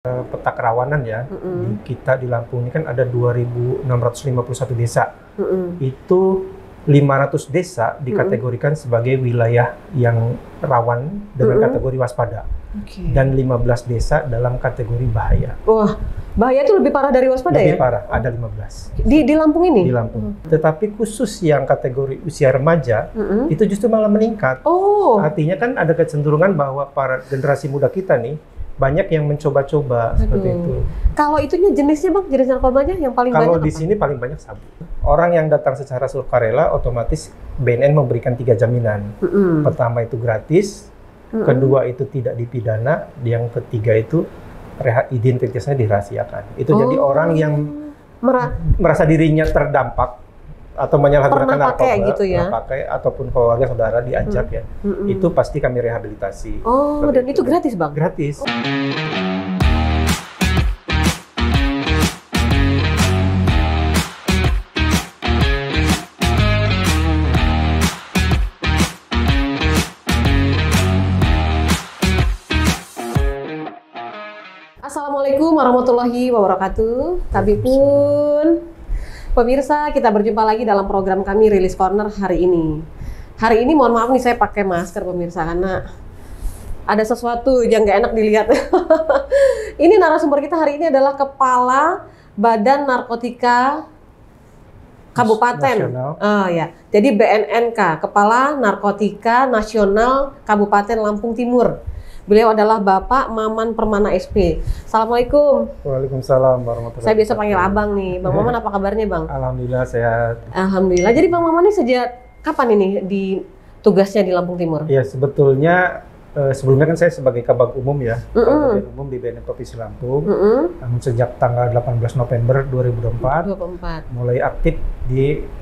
Peta kerawanan ya, kita di Lampung ini kan ada 2.651 desa. Itu 500 desa dikategorikan sebagai wilayah yang rawan dengan kategori waspada. Dan 15 desa dalam kategori bahaya. Wah, bahaya itu lebih parah dari waspada lebih ya? Parah, ada 15. Di Lampung ini? Di Lampung. Tetapi khusus yang kategori usia remaja, itu justru malah meningkat. Oh. Artinya kan ada kecenderungan bahwa para generasi muda kita nih, banyak yang mencoba-coba seperti itu. Kalau itunya jenisnya Bang, jenis narkobanya yang paling banyak Kalau di sini paling banyak sabu. Orang yang datang secara sukarela, otomatis BNN memberikan 3 jaminan. Pertama itu gratis, kedua itu tidak dipidana, yang ketiga itu identitasnya dirahasiakan. Itu jadi orang yang merasa dirinya terdampak atau menyalahgunakan narkoba, gitu ya? pakai ataupun keluarga saudara diajak ya, itu pasti kami rehabilitasi. Oh, dan itu gratis Bang? Gratis. Assalamualaikum warahmatullahi wabarakatuh. Tabipun pemirsa, kita berjumpa lagi dalam program kami Release Corner hari ini. Hari ini mohon maaf nih saya pakai masker pemirsa karena ada sesuatu yang nggak enak dilihat. Ini narasumber kita hari ini adalah Kepala Badan Narkotika Kabupaten. Ya. Jadi BNNK, Kepala Narkotika Nasional Kabupaten Lampung Timur. Beliau adalah Bapak Maman Permana SP. Assalamualaikum. Waalaikumsalam warahmatullahi wabarakatuh. Saya biasa panggil Abang nih. Bang Maman, apa kabarnya Bang? Alhamdulillah sehat. Alhamdulillah. Jadi Bang Maman ini sejak kapan ini di tugasnya di Lampung Timur? Ya sebetulnya sebelumnya kan saya sebagai Kabag Umum ya, Kabag Umum di BNN Provinsi Lampung. Namun sejak tanggal 18 November 2024 mulai aktif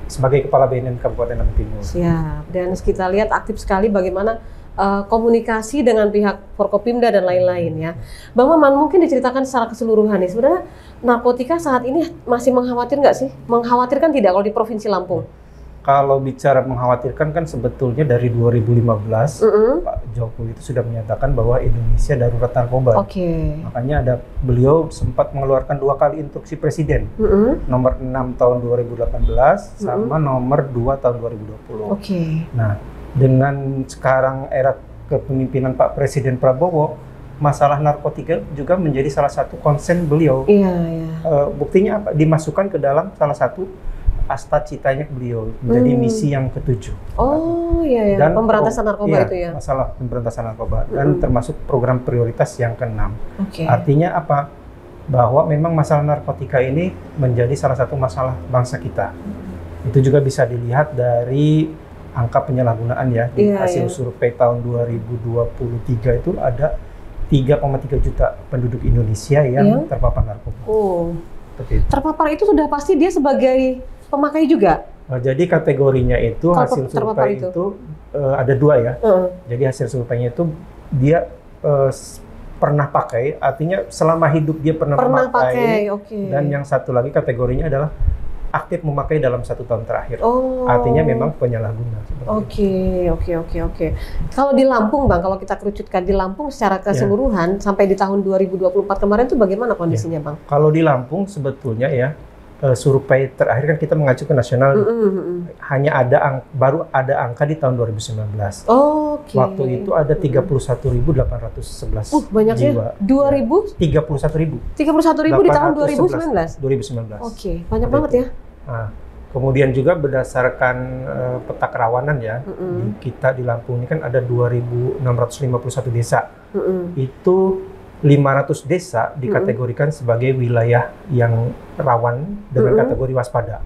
sebagai Kepala BNN Kabupaten Lampung Timur. Siap. Dan kita lihat aktif sekali bagaimana komunikasi dengan pihak Forkopimda dan lain-lain ya. Bang Maman, mungkin diceritakan secara keseluruhan nih, sebenarnya narkotika saat ini masih mengkhawatirkan nggak sih? Mengkhawatirkan tidak kalau di Provinsi Lampung? Kalau bicara mengkhawatirkan kan sebetulnya dari 2015 Pak Jokowi itu sudah menyatakan bahwa Indonesia darurat narkoba. Makanya beliau sempat mengeluarkan 2 kali instruksi Presiden, nomor 6 tahun 2018 sama nomor 2 tahun 2020. Nah, dengan sekarang era kepemimpinan Pak Presiden Prabowo, masalah narkotika juga menjadi salah satu konsen beliau. Buktinya apa? Dimasukkan ke dalam salah satu asta citanya beliau, menjadi misi yang ke-7. Dan pemberantasan narkoba itu ya? Masalah pemberantasan narkoba, dan termasuk program prioritas yang ke-6. Artinya apa? Bahwa memang masalah narkotika ini menjadi salah satu masalah bangsa kita. Itu juga bisa dilihat dari angka penyalahgunaan ya, di hasil survei tahun 2023 itu ada 3,3 juta penduduk Indonesia yang terpapar narkoba. Terpapar itu sudah pasti dia sebagai pemakai juga? Jadi kategorinya itu hasil survei itu ada 2 ya. Jadi hasil surveinya itu dia pernah pakai, artinya selama hidup dia pernah memakai. Dan yang satu lagi kategorinya adalah aktif memakai dalam 1 tahun terakhir. Artinya memang penyalahguna. Kalau di Lampung Bang, kalau kita kerucutkan di Lampung secara keseluruhan sampai di tahun 2024 kemarin itu bagaimana kondisinya Bang? Kalau di Lampung sebetulnya ya, survei terakhir kan kita mengacu ke nasional. Hanya baru ada angka di tahun 2019. Waktu itu ada 31.811 banyaknya? 31.000 di tahun 2019? 2019. Banyak banget ya. Nah, kemudian juga berdasarkan peta kerawanan ya, kita di Lampung ini kan ada 2.651 desa. Itu 500 desa dikategorikan sebagai wilayah yang rawan dengan kategori waspada.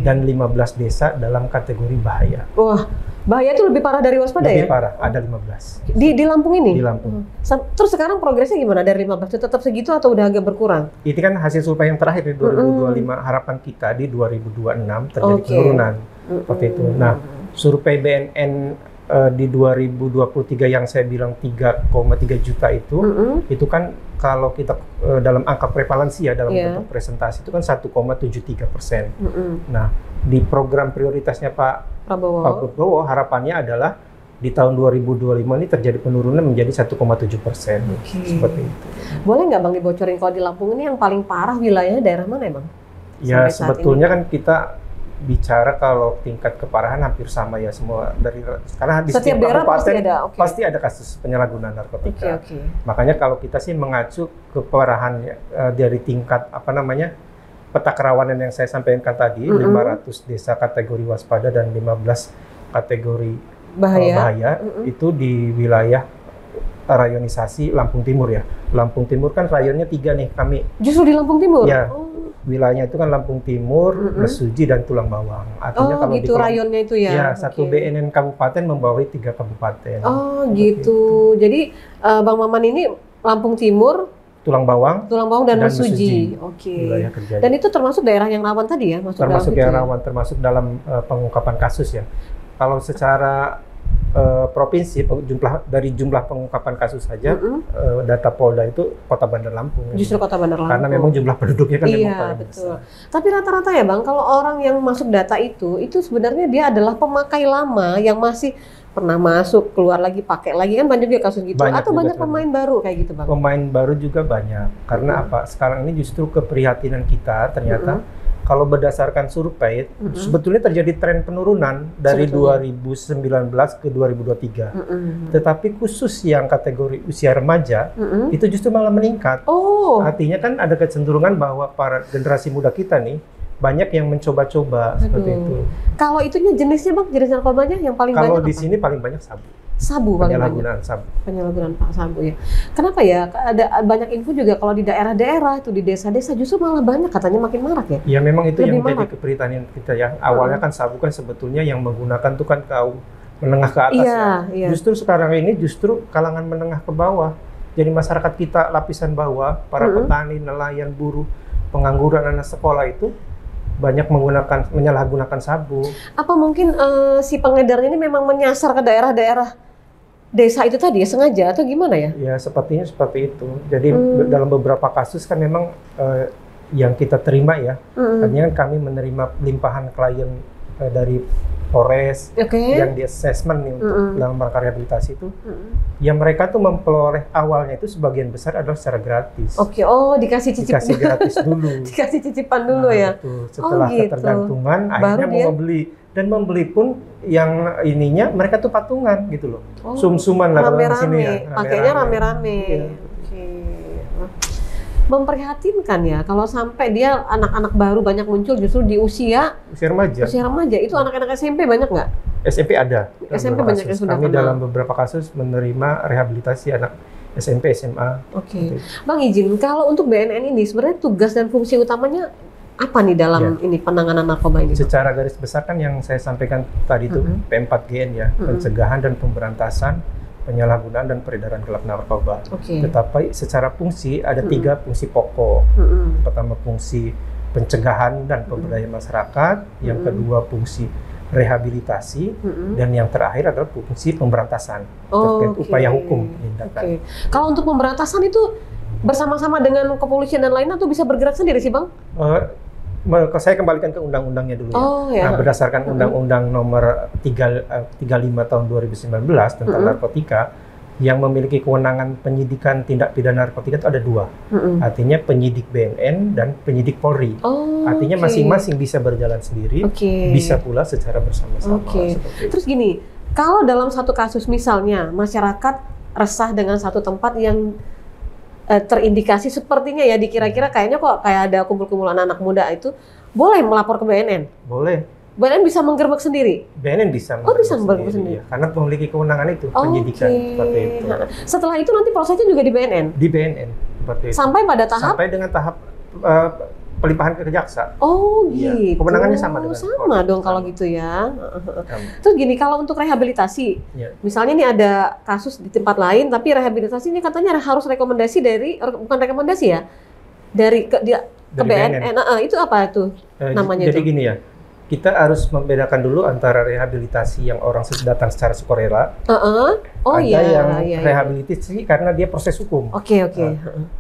Dan 15 desa dalam kategori bahaya. Wah, bahaya itu lebih parah dari waspada ya? Lebih parah, ada 15. Di Lampung ini? Di Lampung. Terus sekarang progresnya gimana dari 15? Tetap segitu atau udah agak berkurang? Itu kan hasil survei yang terakhir di 2025, harapan kita di 2026 terjadi penurunan. Seperti itu. Nah, survei BNN di 2023 yang saya bilang 3,3 juta itu kan kalau kita dalam angka prevalensi ya, dalam bentuk presentasi itu kan 1,73%. Nah, di program prioritasnya Pak Prabowo harapannya adalah di tahun 2025 ini terjadi penurunan menjadi 1,7%. Seperti itu. Boleh nggak Bang dibocorin kalau di Lampung ini yang paling parah wilayahnya daerah mana ya Bang? Ya sebetulnya kan kita bicara kalau tingkat keparahan hampir sama ya semua karena di setiap daerah pasti ada kasus penyalahgunaan narkotika. Makanya kalau kita sih mengacu keparahan dari tingkat peta kerawanan yang saya sampaikan tadi, 500 desa kategori waspada dan 15 kategori bahaya itu di wilayah rayonisasi Lampung Timur ya. Lampung Timur kan rayonnya 3 nih kami. Justru di Lampung Timur? Ya. Wilayahnya itu kan Lampung Timur, Mesuji dan Tulang Bawang. Artinya kalau gitu rayonnya itu ya? Ya, satu BNN kabupaten membawahi 3 kabupaten. Oh gitu. Jadi Bang Maman ini Lampung Timur, Tulang Bawang dan Mesuji. Wilayah kerjanya. Dan itu termasuk daerah yang rawan tadi ya? Termasuk yang rawan, termasuk dalam pengungkapan kasus ya. Kalau secara provinsi dari jumlah pengungkapan kasus saja data Polda itu Kota Bandar Lampung. Justru Kota Bandar Lampung. Karena memang jumlah penduduknya kan memang paling betul. Besar. Tapi rata-rata ya Bang, kalau orang yang masuk data itu sebenarnya dia adalah pemakai lama yang masih pernah masuk, keluar lagi, pakai lagi, kan banyak juga kasus gitu. Atau banyak pemain baru kayak gitu Bang? Pemain baru juga banyak. Karena apa? Sekarang ini justru keprihatinan kita ternyata kalau berdasarkan survei, sebetulnya terjadi tren penurunan dari 2019 ke 2023. Tetapi khusus yang kategori usia remaja, itu justru malah meningkat. Artinya kan ada kecenderungan bahwa para generasi muda kita nih, banyak yang mencoba-coba seperti itu. Kalau itunya jenisnya Bang, jenis narkobanya yang paling banyak Kalau di sini paling banyak sabu. Sabu paling banyak. Penyalahgunaan sabu ya. Kenapa ya? Ada banyak info juga kalau di daerah-daerah itu di desa-desa justru malah banyak katanya makin marak ya. Ya memang itu yang menjadi keprihatinan kita ya. Awalnya kan sabu kan sebetulnya yang menggunakan tuh kan kaum menengah ke atas ya. Justru sekarang ini justru kalangan menengah ke bawah. Jadi masyarakat kita lapisan bawah, para petani, nelayan, buruh, pengangguran anak sekolah itu banyak menyalahgunakan sabu. Apa mungkin si pengedarnya ini memang menyasar ke daerah-daerah desa itu tadi ya, sengaja atau gimana ya? Ya sepertinya seperti itu. Jadi dalam beberapa kasus kan memang yang kita terima ya, artinya kan kami menerima limpahan klien dari Polres yang di assessment nih untuk dalam rangka rehabilitasi itu, yang mereka tuh memperoleh awalnya itu sebagian besar adalah secara gratis. Dikasih gratis dulu. Dikasih cicipan dulu ya. Setelah ketergantungan, akhirnya mau membeli. Dan membeli pun yang ininya mereka tuh patungan gitu loh. Sum-suman lah di sini ya. Pakainya rame-rame. Memprihatinkan ya kalau sampai dia anak-anak baru banyak muncul justru di usia remaja. Usia remaja itu anak-anak SMP banyak nggak? SMP ada. SMP banyak yang sudah kami dalam beberapa kasus menerima rehabilitasi anak SMP, SMA. Bang izin, kalau untuk BNN ini sebenarnya tugas dan fungsi utamanya apa nih dalam ini penanganan narkoba ini? Secara garis besar kan yang saya sampaikan tadi itu P4GN ya, pencegahan dan pemberantasan penyalahgunaan dan peredaran gelap narkoba. Tetapi secara fungsi ada 3 fungsi pokok. Pertama fungsi pencegahan dan pemberdayaan masyarakat, yang kedua fungsi rehabilitasi, dan yang terakhir adalah fungsi pemberantasan terkait upaya hukum tindakan. Kalau untuk pemberantasan itu bersama-sama dengan kepolisian dan lainnya atau bisa bergerak sendiri sih Bang? Saya kembalikan ke undang-undangnya dulu ya. Nah, berdasarkan Undang-Undang Nomor 35 Tahun 2019 tentang narkotika, yang memiliki kewenangan penyidikan tindak pidana narkotika itu ada 2. Artinya penyidik BNN dan penyidik Polri. Artinya masing-masing bisa berjalan sendiri, bisa pula secara bersama-sama. Terus gini, kalau dalam satu kasus misalnya masyarakat resah dengan satu tempat yang terindikasi sepertinya ya dikira-kira kayaknya kok kayak ada kumpul-kumpulan anak muda itu, boleh melapor ke BNN? Boleh. BNN bisa menggerbek sendiri? BNN bisa menggerbek sendiri. Ya, karena memiliki kewenangan itu, penyidikan seperti itu. Setelah itu nanti prosesnya juga di BNN? Di BNN, seperti itu. Sampai pada tahap? Sampai dengan tahap pelimpahan ke jaksa. Gitu. Kewenangannya sama dengan sama dong kalau gitu ya. Terus gini, kalau untuk rehabilitasi, misalnya nih ada kasus di tempat lain, tapi rehabilitasi ini katanya harus rekomendasi bukan rekomendasi ya, dari ke BNN. Itu apa tuh namanya? Jadi gini ya, kita harus membedakan dulu antara rehabilitasi yang orang datang secara sukarela, rehabilitasi karena dia proses hukum.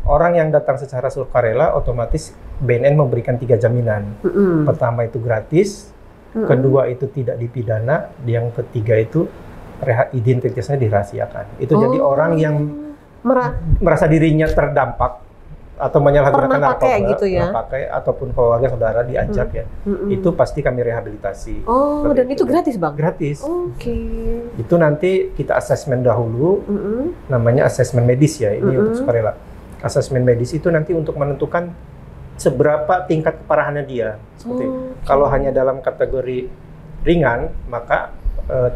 Orang yang datang secara sukarela otomatis BNN memberikan 3 jaminan. Pertama itu gratis, kedua itu tidak dipidana, yang ketiga itu identitasnya dirahasiakan. Itu jadi orang yang merasa dirinya terdampak atau menyalahgunakan narkoba, gitu ya? pakai ataupun keluarga saudara diajak ya, itu pasti kami rehabilitasi. Dan itu gratis bang? Gratis. Oke. Itu nanti kita asesmen dahulu, namanya asesmen medis ya, ini untuk sukarela. Asesmen medis itu nanti untuk menentukan seberapa tingkat keparahannya dia. Seperti kalau hanya dalam kategori ringan, maka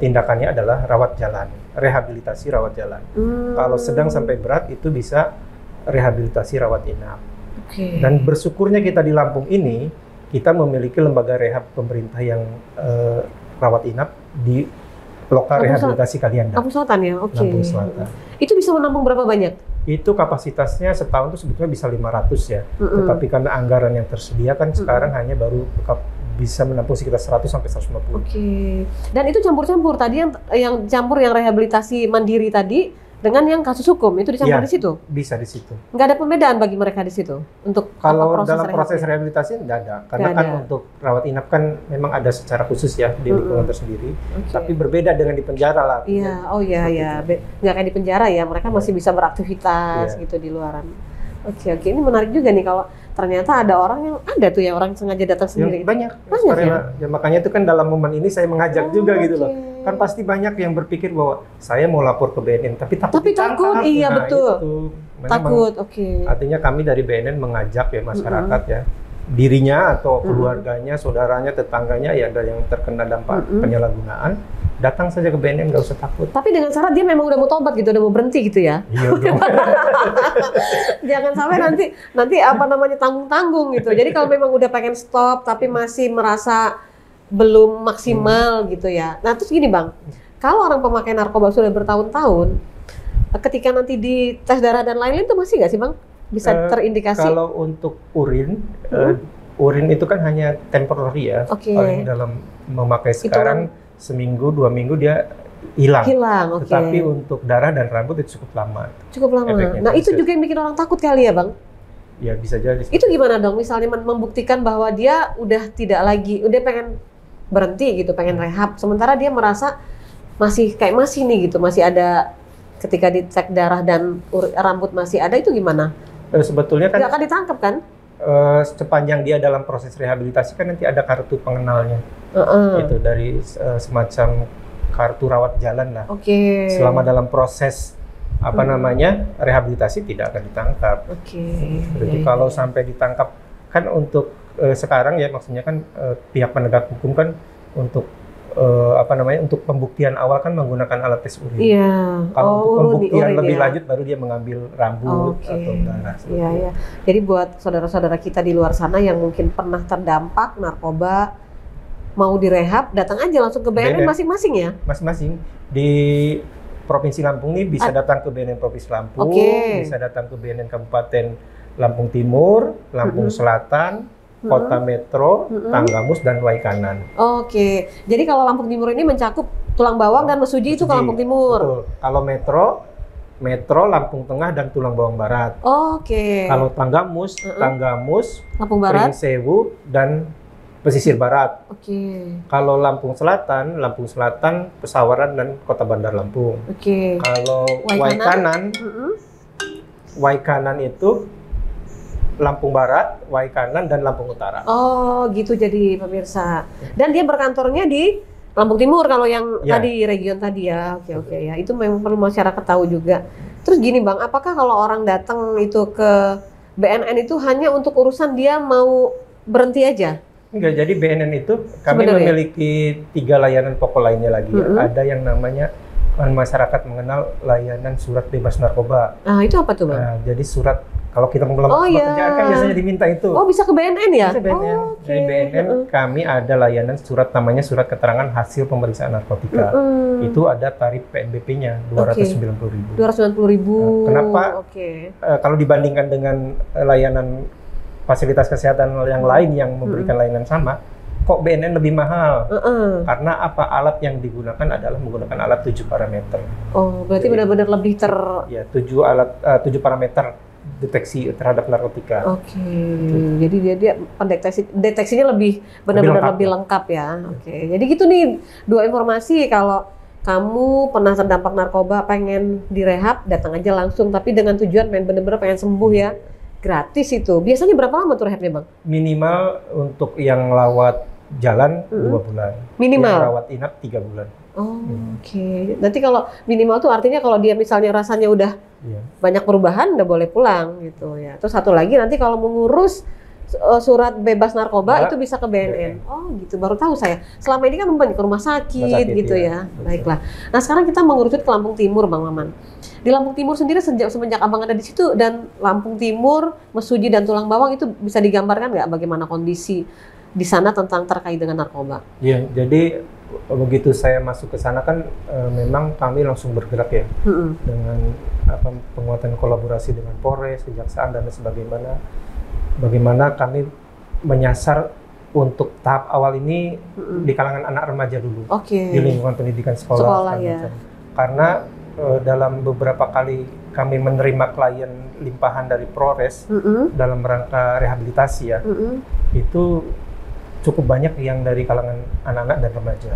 tindakannya adalah rawat jalan, rehabilitasi rawat jalan. Kalau sedang sampai berat itu bisa rehabilitasi rawat inap. Dan bersyukurnya kita di Lampung ini, kita memiliki lembaga rehab pemerintah yang rawat inap di lokal rehabilitasi Kalianda. Lampung Selatan ya? Lampung Selatan. Itu bisa menampung berapa banyak? Itu kapasitasnya setahun itu sebetulnya bisa 500 ya. Tetapi karena anggaran yang tersedia kan sekarang hanya baru bisa menampung sekitar 100 sampai 150. Dan itu campur-campur tadi yang campur yang rehabilitasi mandiri tadi dengan yang kasus hukum itu dicampur di situ? Bisa di situ. Nggak ada pembedaan bagi mereka di situ untuk kalau dalam proses rehabilitasi nggak ada, karena kan untuk rawat inap kan memang ada secara khusus ya di lingkungan tersendiri. Tapi berbeda dengan di penjara lah. Iya, nggak kayak di penjara ya, mereka masih bisa beraktivitas gitu di luaran. Oke, ini menarik juga nih kalau ternyata ada orang yang orang sengaja datang sendiri. Banyak ya, makanya itu kan dalam momen ini saya mengajak juga gitu loh. Kan pasti banyak yang berpikir bahwa saya mau lapor ke BNN tapi takut ditangkap. Iya betul. Takut. Artinya kami dari BNN mengajak ya masyarakat ya, dirinya atau keluarganya, saudaranya, tetangganya ya ada yang terkena dampak penyalahgunaan, datang saja ke BNN, nggak usah takut. Tapi dengan syarat dia memang udah mau tobat gitu, udah mau berhenti gitu ya. Iya. Jangan sampai nanti tanggung-tanggung gitu. Jadi kalau memang udah pengen stop tapi masih merasa belum maksimal gitu ya. Nah terus gini bang, kalau orang pemakai narkoba sudah bertahun-tahun, ketika nanti di tes darah dan lain-lain itu masih nggak sih bang? Bisa terindikasi? Kalau untuk urin, urin itu kan hanya temporary ya. Paling dalam memakai sekarang seminggu 2 minggu dia hilang. Tetapi untuk darah dan rambut itu cukup lama. Nah itu juga yang bikin orang takut kali ya bang? Ya bisa jadi. Itu gimana dong? Misalnya membuktikan bahwa dia udah tidak lagi, udah pengen berhenti gitu, pengen rehab, sementara dia merasa masih nih gitu, masih ada ketika dicek darah dan rambut masih ada, itu gimana? Sebetulnya kan nggak akan ditangkap kan? Sepanjang dia dalam proses rehabilitasi kan nanti ada kartu pengenalnya, itu dari semacam kartu rawat jalan lah. Selama dalam proses rehabilitasi tidak akan ditangkap. Jadi kalau sampai ditangkap kan untuk sekarang ya maksudnya kan pihak penegak hukum kan untuk untuk pembuktian awal kan menggunakan alat tes urin. Kalau untuk pembuktian lebih lanjut baru dia mengambil rambut atau darah. Iya. Jadi buat saudara-saudara kita di luar sana yang mungkin pernah terdampak narkoba, mau direhab, datang aja langsung ke BNN masing-masing ya? Masing-masing. Di Provinsi Lampung nih bisa datang ke BNN Provinsi Lampung, bisa datang ke BNN Kabupaten Lampung Timur, Lampung Selatan, Kota Metro, Tanggamus, dan Waikanan. Jadi kalau Lampung Timur ini mencakup Tulang Bawang dan Mesuji itu ke Lampung Timur. Betul. Kalau Metro, Lampung Tengah dan Tulang Bawang Barat. Kalau Tanggamus, Lampung Barat, Pringsewu dan Pesisir Barat. Kalau Lampung Selatan, Pesawaran dan Kota Bandar Lampung. Kalau Waikanan itu Lampung Barat, Waikanan, dan Lampung Utara. Gitu jadi pemirsa. Dan dia berkantornya di Lampung Timur kalau yang tadi region tadi ya. Ya. Itu memang perlu masyarakat tahu juga. Terus gini Bang, apakah kalau orang datang itu ke BNN itu hanya untuk urusan dia mau berhenti aja? Enggak, jadi BNN itu kami memiliki 3 layanan pokok lainnya lagi. Ada yang namanya masyarakat mengenal layanan surat bebas narkoba. Itu apa tuh Bang? Nah, jadi surat kalau kita mau pekerjaan kan biasanya diminta itu. Bisa ke BNN ya? Bisa BNN. Dari BNN kami ada layanan surat namanya surat keterangan hasil pemeriksaan narkotika. Itu ada tarif PNBP-nya 290.000. 290.000. Kenapa? Kalau dibandingkan dengan layanan fasilitas kesehatan yang lain yang memberikan layanan sama, kok BNN lebih mahal? Karena alat yang digugakan adalah menggunakan alat 7 parameter. Berarti benar-benar lebih 7 parameter deteksi terhadap narkotika. Jadi dia deteksinya lebih benar-benar lebih lengkap ya. Jadi gitu nih 2 informasi kalau kamu pernah terdampak narkoba, pengen direhab, datang aja langsung, tapi dengan tujuan bener-bener pengen sembuh ya. Gratis itu. Biasanya berapa lama tuh rehabnya, Bang? Minimal untuk yang lawat jalan 2 bulan. Minimal? Yang rawat inap 3 bulan. Oh, oke. Nanti kalau minimal tuh artinya kalau dia misalnya rasanya udah banyak perubahan, udah boleh pulang gitu ya. Terus satu lagi nanti kalau mengurus surat bebas narkoba itu bisa ke BNN. Oh gitu, baru tahu saya. Selama ini kan banyak ke rumah sakit gitu ya. Baiklah. Nah sekarang kita mengerucut ke Lampung Timur, Bang Maman. Di Lampung Timur sendiri semenjak Abang ada di situ dan Lampung Timur, Mesuji dan Tulang Bawang itu bisa digambarkan nggak bagaimana kondisi di sana tentang terkait dengan narkoba? Iya, jadi begitu saya masuk ke sana kan memang kami langsung bergerak ya dengan penguatan kolaborasi dengan Polres, Kejaksaan dan sebagainya. Bagaimana kami menyasar untuk tahap awal ini di kalangan anak remaja dulu, di lingkungan pendidikan sekolah ya. Karena dalam beberapa kali kami menerima klien limpahan dari Polres dalam rangka rehabilitasi ya, itu cukup banyak yang dari kalangan anak-anak dan remaja.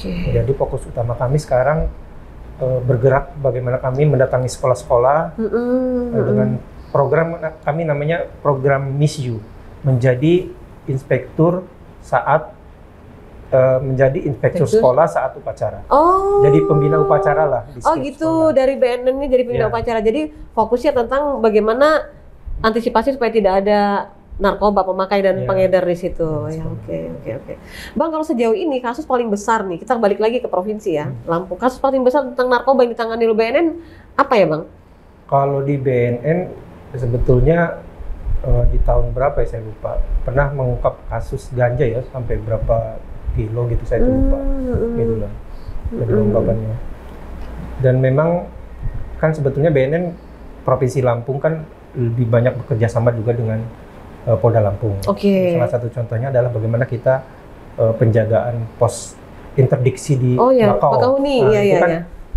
Jadi fokus utama kami sekarang bergerak bagaimana kami mendatangi sekolah-sekolah dengan program kami namanya program Miss You, menjadi inspektur saat menjadi inspektur sekolah saat upacara. Oh. Jadi pembina upacara lah. Oh gitu, sekolah. Dari BNN ini jadi pembina upacara. Jadi fokusnya tentang bagaimana antisipasi supaya tidak ada narkoba pemakai dan pengedar di situ. Ya, oke. Bang, kalau sejauh ini kasus paling besar nih, kita balik lagi ke provinsi ya, Lampung. Kasus paling besar tentang narkoba yang ditangani oleh BNN apa ya, Bang? Kalau di BNN sebetulnya di tahun berapa ya saya lupa, pernah mengungkap kasus ganja ya sampai berapa kilo gitu saya lupa, gitu lah dari ungkapannya. Dan memang kan sebetulnya BNN Provinsi Lampung kan lebih banyak bekerja sama juga dengan Polda Lampung. Salah satu contohnya adalah bagaimana kita penjagaan pos interdiksi di Bakahuni.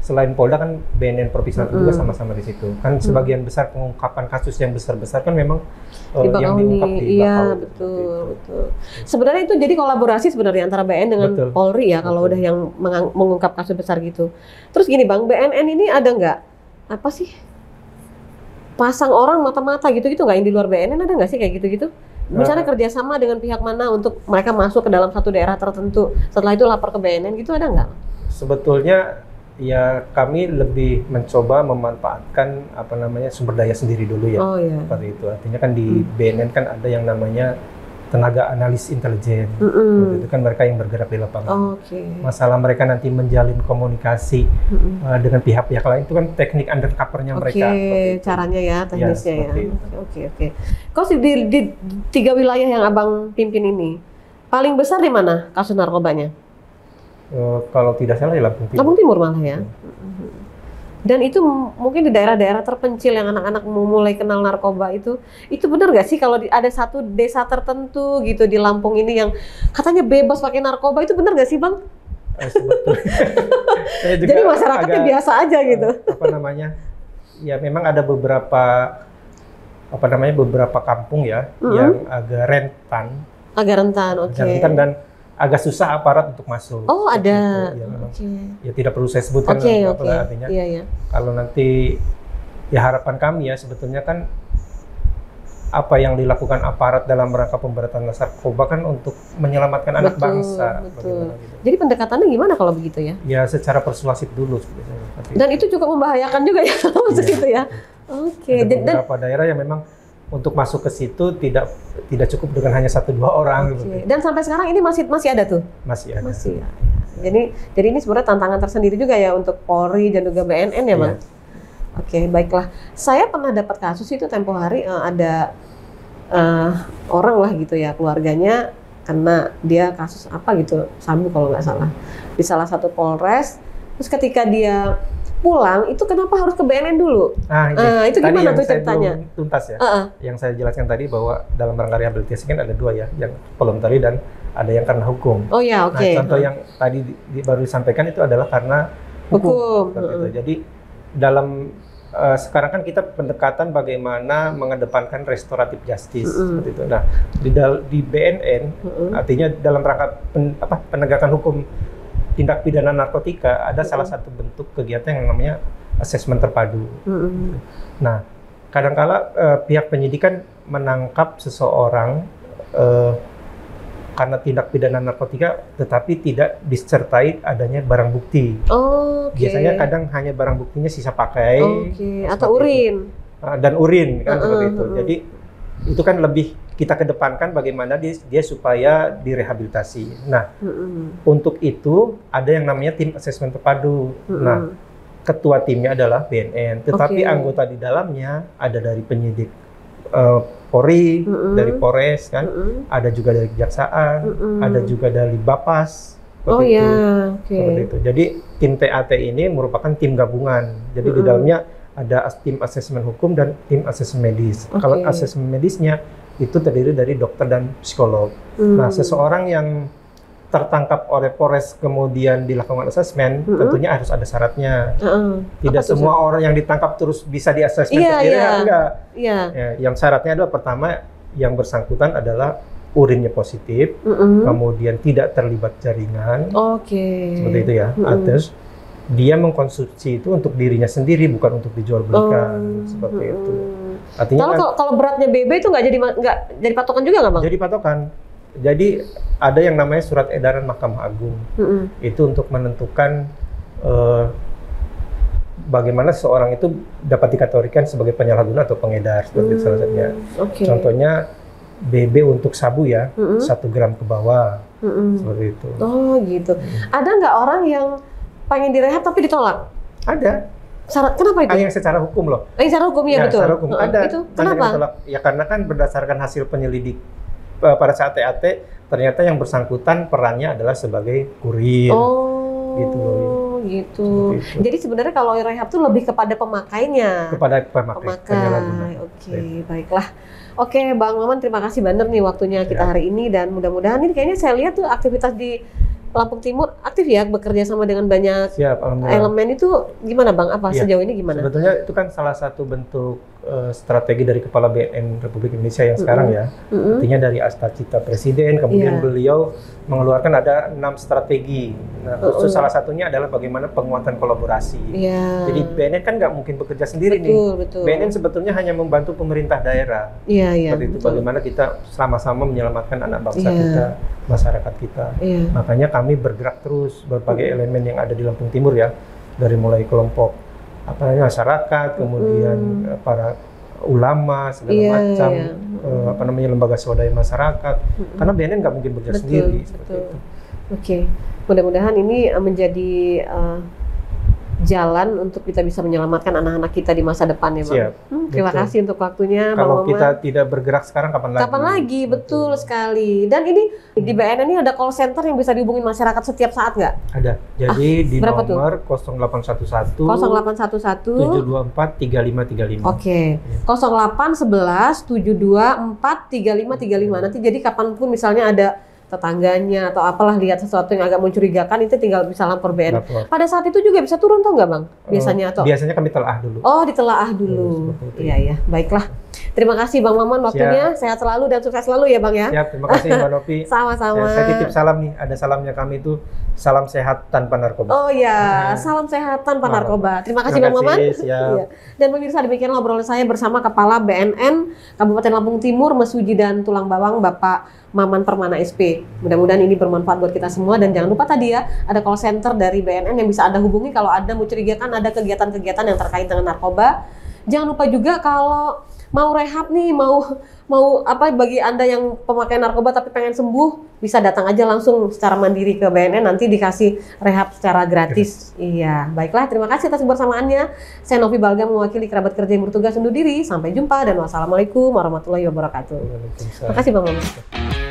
Selain Polda kan BNN Provinsi Lampung juga sama-sama di situ. Kan sebagian besar pengungkapan kasus yang besar-besar kan memang yang diungkap di Bakau. Betul. Sebenarnya itu jadi kolaborasi sebenarnya antara BNN dengan Polri ya kalau udah yang mengungkap kasus besar gitu. Terus gini Bang, BNN ini ada nggak apa sih pasang orang mata-mata gitu-gitu nggak yang di luar BNN, ada nggak sih kayak gitu-gitu? Misalnya kerjasama dengan pihak mana untuk mereka masuk ke dalam satu daerah tertentu, setelah itu lapor ke BNN gitu, ada nggak? Sebetulnya ya kami lebih mencoba memanfaatkan sumber daya sendiri dulu ya. Seperti itu. Artinya kan di BNN kan ada yang namanya tenaga analis intelijen. Itu kan mereka yang bergerak di lapangan. Masalah mereka nanti menjalin komunikasi dengan pihak-pihak lain itu kan teknik undercover-nya mereka. Caranya ya, teknisnya ya. Oke. Kok di 3 wilayah yang Abang pimpin ini paling besar di mana kasus narkobanya? Kalau tidak salah ya Lampung Timur. Lampung Timur malah ya. Dan itu mungkin di daerah-daerah terpencil yang anak-anak mulai kenal narkoba itu benar nggak sih kalau ada satu desa tertentu gitu di Lampung ini yang katanya bebas pakai narkoba, itu benar nggak sih Bang? Sebetulnya. Saya juga jadi masyarakatnya biasa aja gitu. Ya memang ada beberapa kampung ya yang agak rentan. Rentan dan agak susah aparat untuk masuk. Oh ada. Ya tidak perlu saya sebutkan artinya. Kalau nanti ya harapan kami ya sebetulnya kan apa yang dilakukan aparat dalam rangka pemberantasan narkoba kan untuk menyelamatkan anak bangsa. Betul. Jadi pendekatannya gimana kalau begitu ya? Ya secara persuasif dulu. Dan itu cukup membahayakan juga ya kalau masuk situ ya. Ada beberapa daerah yang memang untuk masuk ke situ tidak cukup dengan hanya 1-2 orang. Dan sampai sekarang ini masih ada tuh? Masih ada. Jadi ini sebenarnya tantangan tersendiri juga ya untuk Polri dan juga BNN ya Bang? Baiklah. Saya pernah dapat kasus itu tempo hari ada orang lah gitu ya, keluarganya kena dia kasus apa gitu, sabu kalau nggak salah. Di salah satu Polres, terus ketika dia pulang itu kenapa harus ke BNN dulu? Itu gimana tuh ceritanya? Tuntas ya. Yang saya jelaskan tadi bahwa dalam rangka rehabilitasi kan ada 2 ya, yang voluntary dan ada yang karena hukum. Nah, contoh yang tadi baru disampaikan itu adalah karena hukum. Jadi dalam sekarang kan kita pendekatan bagaimana mengedepankan restoratif justice seperti itu. Nah, di BNN artinya dalam rangka penegakan hukum tindak pidana narkotika ada salah satu bentuk kegiatan yang namanya asesmen terpadu. Nah, kadangkala pihak penyidikan menangkap seseorang karena tindak pidana narkotika, tetapi tidak disertai adanya barang bukti. Biasanya kadang hanya barang buktinya sisa pakai, atau urin. Dan urin kan seperti itu. Jadi itu kan lebih kita kedepankan bagaimana dia supaya direhabilitasi. Nah, untuk itu ada yang namanya tim asesmen terpadu. Nah, ketua timnya adalah BNN, tetapi anggota di dalamnya ada dari penyidik Polri, dari Polres kan, ada juga dari Kejaksaan, ada juga dari Bapas. Seperti itu. Jadi tim TAT ini merupakan tim gabungan. Jadi di dalamnya ada tim asesmen hukum dan tim asesmen medis. Kalau asesmen medisnya itu terdiri dari dokter dan psikolog. Nah, seseorang yang tertangkap oleh Polres kemudian dilakukan asesmen, tentunya harus ada syaratnya. Tidak semua orang yang ditangkap terus bisa diasesmen sendiri, enggak. Ya, yang syaratnya adalah pertama, yang bersangkutan adalah urinnya positif, kemudian tidak terlibat jaringan, seperti itu ya. Terus dia mengkonsumsi itu untuk dirinya sendiri, bukan untuk dijual belikan, seperti itu. Artinya kalau beratnya BB itu nggak jadi patokan juga nggak, Bang? Jadi patokan. Jadi ada yang namanya surat edaran Mahkamah Agung. Itu untuk menentukan bagaimana seorang itu dapat dikategorikan sebagai penyalahguna atau pengedar, seperti salah satunya. Contohnya BB untuk sabu ya, 1 gram ke bawah, seperti itu. Gitu. Ada nggak orang yang pengen direhab tapi ditolak? Ada. Kenapa itu? Yang secara hukum loh. Secara hukum ya, betul. Secara hukum ada. Itu kenapa? Ya karena kan berdasarkan hasil penyelidik pada saat TAT, ternyata yang bersangkutan perannya adalah sebagai kurir. Gitu. Jadi sebenarnya kalau rehab tuh lebih kepada pemakainya. Kepada pemakai. Baiklah. Bang Maman, terima kasih banget nih waktunya kita hari ini, dan mudah-mudahan ini kayaknya saya lihat tuh aktivitas di Lampung Timur aktif ya, bekerja sama dengan banyak elemen itu. Gimana Bang? Sejauh ini gimana? Sebetulnya itu kan salah satu bentuk strategi dari Kepala BNN Republik Indonesia yang sekarang ya. Artinya dari Astacita Presiden, kemudian beliau mengeluarkan ada 6 strategi. Nah, khusus salah satunya adalah bagaimana penguatan kolaborasi. Jadi BNN kan nggak mungkin bekerja sendiri nih. BNN sebetulnya hanya membantu pemerintah daerah. Seperti itu, bagaimana kita sama-sama menyelamatkan anak bangsa kita, masyarakat kita. Makanya kami bergerak terus berbagai elemen yang ada di Lampung Timur ya, dari mulai kelompok masyarakat, kemudian para ulama segala macam, lembaga swadaya masyarakat. Karena BNN nggak mungkin bekerja sendiri. Seperti itu. Mudah-mudahan ini menjadi jalan untuk kita bisa menyelamatkan anak-anak kita di masa depan ya, Bang. Terima kasih untuk waktunya, Bang Maman. Kalau kita tidak bergerak sekarang, kapan lagi? Kapan lagi, betul sekali. Dan ini di BNN ini ada call center yang bisa dihubungin masyarakat setiap saat nggak? Ada. Jadi di nomor 0811 724 3535. 0811 724 3535. Nanti jadi kapanpun misalnya ada tetangganya atau apalah lihat sesuatu yang agak mencurigakan, itu tinggal bisa lapor BNN. Pada saat itu juga bisa turun tuh nggak Bang? Biasanya atau? Biasanya kami telaah dulu. Ditelaah dulu. Iya. Baiklah. Terima kasih Bang Maman waktunya. Sehat selalu dan sukses selalu ya Bang ya. Siap, terima kasih Mbak Novi. Sama-sama. Saya titip salam nih, ada salamnya kami itu, salam sehat tanpa narkoba. Salam sehat tanpa narkoba. Terima kasih Bang Maman. Dan pemirsa, demikianlah obrolan saya bersama Kepala BNN Kabupaten Lampung Timur, Mesuji dan Tulang Bawang, Bapak Maman Permana SP. Mudah-mudahan ini bermanfaat buat kita semua, dan jangan lupa tadi ya, ada call center dari BNN yang bisa Anda hubungi kalau Anda mencurigakan ada kegiatan-kegiatan yang terkait dengan narkoba. Jangan lupa juga kalau mau rehab nih, mau bagi Anda yang pemakai narkoba tapi pengen sembuh, bisa datang aja langsung secara mandiri ke BNN, nanti dikasih rehab secara gratis. Iya, baiklah, terima kasih atas kebersamaannya. Saya Novi Balga mewakili kerabat kerja yang bertugas undur diri. Sampai jumpa dan wassalamualaikum warahmatullahi wabarakatuh. Terima kasih Bang Maman.